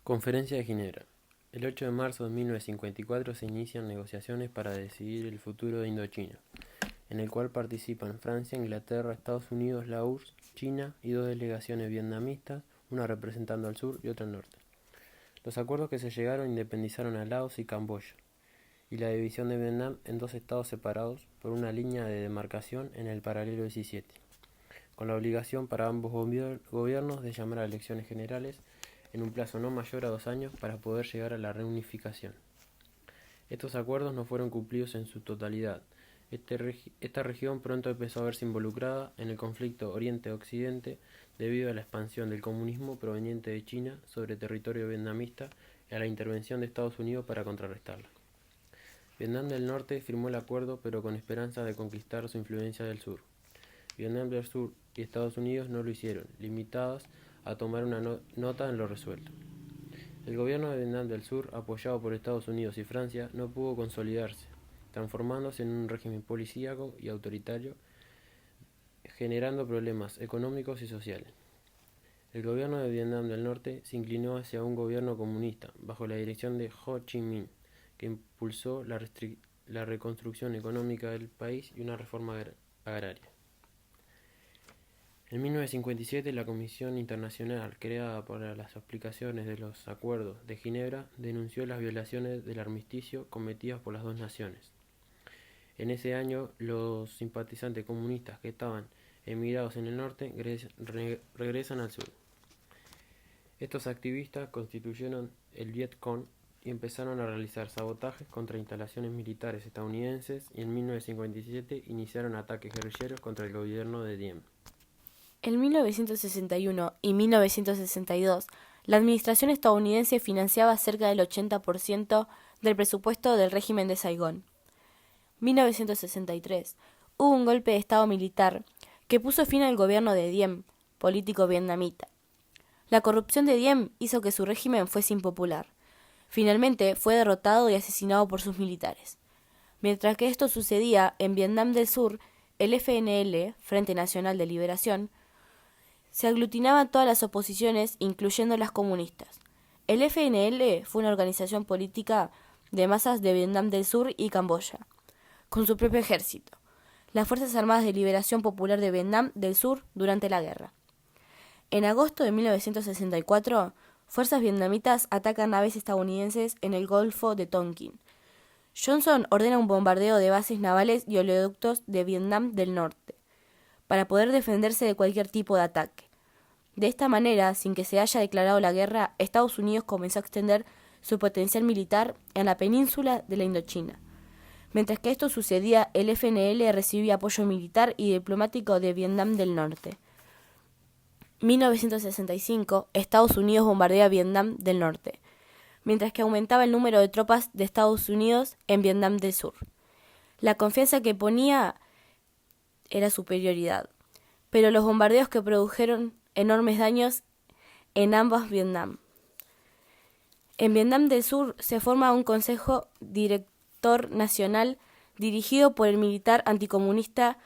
Conferencia de Ginebra. El 8 de marzo de 1954 se inician negociaciones para decidir el futuro de Indochina, en el cual participan Francia, Inglaterra, Estados Unidos, la URSS, China y dos delegaciones vietnamitas, una representando al sur y otra al norte. Los acuerdos que se llegaron independizaron a Laos y Camboya, y la división de Vietnam en dos estados separados por una línea de demarcación en el paralelo 17, con la obligación para ambos gobiernos de llamar a elecciones generales en un plazo no mayor a 2 años para poder llegar a la reunificación. Estos acuerdos no fueron cumplidos en su totalidad. Esta región pronto empezó a verse involucrada en el conflicto Oriente-Occidente debido a la expansión del comunismo proveniente de China sobre territorio vietnamita y a la intervención de Estados Unidos para contrarrestarla. Vietnam del Norte firmó el acuerdo pero con esperanza de conquistar su influencia del sur. Vietnam del Sur y Estados Unidos no lo hicieron, limitadas a tomar una nota en lo resuelto. El gobierno de Vietnam del Sur, apoyado por Estados Unidos y Francia, no pudo consolidarse, transformándose en un régimen policíaco y autoritario, generando problemas económicos y sociales. El gobierno de Vietnam del Norte se inclinó hacia un gobierno comunista, bajo la dirección de Ho Chi Minh, que impulsó la reconstrucción económica del país y una reforma agraria. En 1957, la Comisión Internacional, creada para las aplicaciones de los Acuerdos de Ginebra, denunció las violaciones del armisticio cometidas por las dos naciones. En ese año, los simpatizantes comunistas que estaban emigrados en el norte regresan al sur. Estos activistas constituyeron el Viet Cong y empezaron a realizar sabotajes contra instalaciones militares estadounidenses y en 1957 iniciaron ataques guerrilleros contra el gobierno de Diem. En 1961 y 1962, la administración estadounidense financiaba cerca del 80% del presupuesto del régimen de Saigón. 1963, hubo un golpe de estado militar que puso fin al gobierno de Diem, político vietnamita. La corrupción de Diem hizo que su régimen fuese impopular. Finalmente fue derrotado y asesinado por sus militares. Mientras que esto sucedía en Vietnam del Sur, el FNL, Frente Nacional de Liberación, se aglutinaban todas las oposiciones, incluyendo las comunistas. El FNL fue una organización política de masas de Vietnam del Sur y Camboya, con su propio ejército, las Fuerzas Armadas de Liberación Popular de Vietnam del Sur durante la guerra. En agosto de 1964, fuerzas vietnamitas atacan naves estadounidenses en el Golfo de Tonkin. Johnson ordena un bombardeo de bases navales y oleoductos de Vietnam del Norte, para poder defenderse de cualquier tipo de ataque. De esta manera, sin que se haya declarado la guerra, Estados Unidos comenzó a extender su potencial militar en la península de la Indochina. Mientras que esto sucedía, el FNL recibía apoyo militar y diplomático de Vietnam del Norte. 1965, Estados Unidos bombardea Vietnam del Norte, mientras que aumentaba el número de tropas de Estados Unidos en Vietnam del Sur. La confianza que ponía era superioridad, pero los bombardeos que produjeron enormes daños en ambas Vietnam. En Vietnam del Sur se forma un consejo director nacional dirigido por el militar anticomunista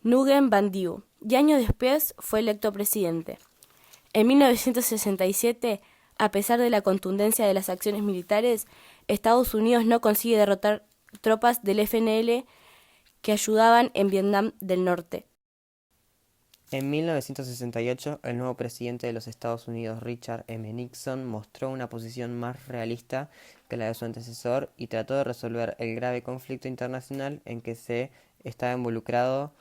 Nguyen Van Dieu, y años después fue electo presidente. En 1967, a pesar de la contundencia de las acciones militares, Estados Unidos no consigue derrotar tropas del FNL que ayudaban en Vietnam del Norte. En 1968, el nuevo presidente de los Estados Unidos, Richard M. Nixon, mostró una posición más realista que la de su antecesor y trató de resolver el grave conflicto internacional en que se estaba involucrado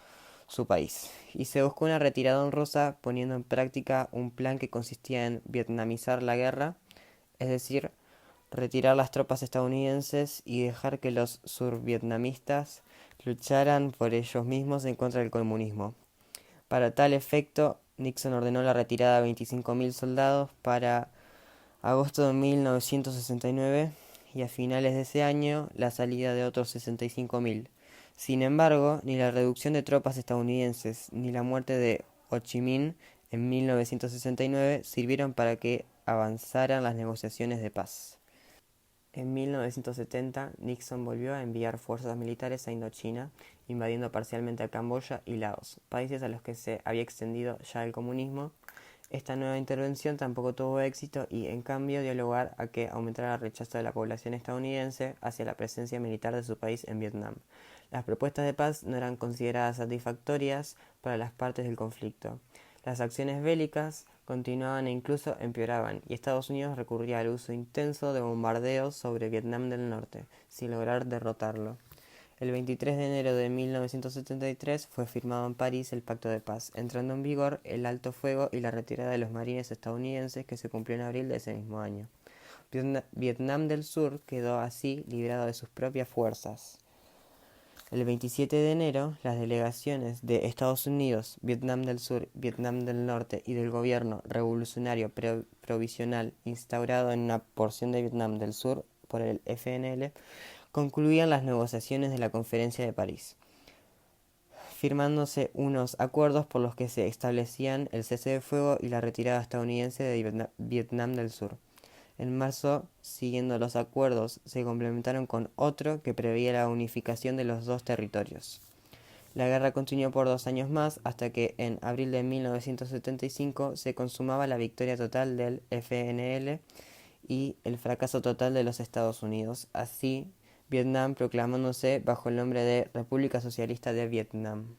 su país. Y se buscó una retirada honrosa poniendo en práctica un plan que consistía en vietnamizar la guerra, es decir, retirar las tropas estadounidenses y dejar que los survietnamistas lucharan por ellos mismos en contra del comunismo. Para tal efecto, Nixon ordenó la retirada de 25.000 soldados para agosto de 1969 y a finales de ese año la salida de otros 65.000. Sin embargo, ni la reducción de tropas estadounidenses ni la muerte de Ho Chi Minh en 1969 sirvieron para que avanzaran las negociaciones de paz. En 1970, Nixon volvió a enviar fuerzas militares a Indochina, invadiendo parcialmente a Camboya y Laos, países a los que se había extendido ya el comunismo. Esta nueva intervención tampoco tuvo éxito y, en cambio, dio lugar a que aumentara el rechazo de la población estadounidense hacia la presencia militar de su país en Vietnam. Las propuestas de paz no eran consideradas satisfactorias para las partes del conflicto. Las acciones bélicas continuaban e incluso empeoraban, y Estados Unidos recurría al uso intenso de bombardeos sobre Vietnam del Norte, sin lograr derrotarlo. El 23 de enero de 1973 fue firmado en París el Pacto de Paz, entrando en vigor el alto fuego y la retirada de los marines estadounidenses, que se cumplió en abril de ese mismo año. Vietnam del Sur quedó así librado de sus propias fuerzas. El 27 de enero, las delegaciones de Estados Unidos, Vietnam del Sur, Vietnam del Norte y del gobierno revolucionario provisional instaurado en una porción de Vietnam del Sur por el FNL, concluían las negociaciones de la Conferencia de París, firmándose unos acuerdos por los que se establecían el cese de fuego y la retirada estadounidense de Vietnam del Sur. En marzo, siguiendo los acuerdos, se complementaron con otro que preveía la unificación de los dos territorios. La guerra continuó por 2 años más, hasta que en abril de 1975 se consumaba la victoria total del FNL y el fracaso total de los Estados Unidos, así Vietnam proclamándose bajo el nombre de República Socialista de Vietnam.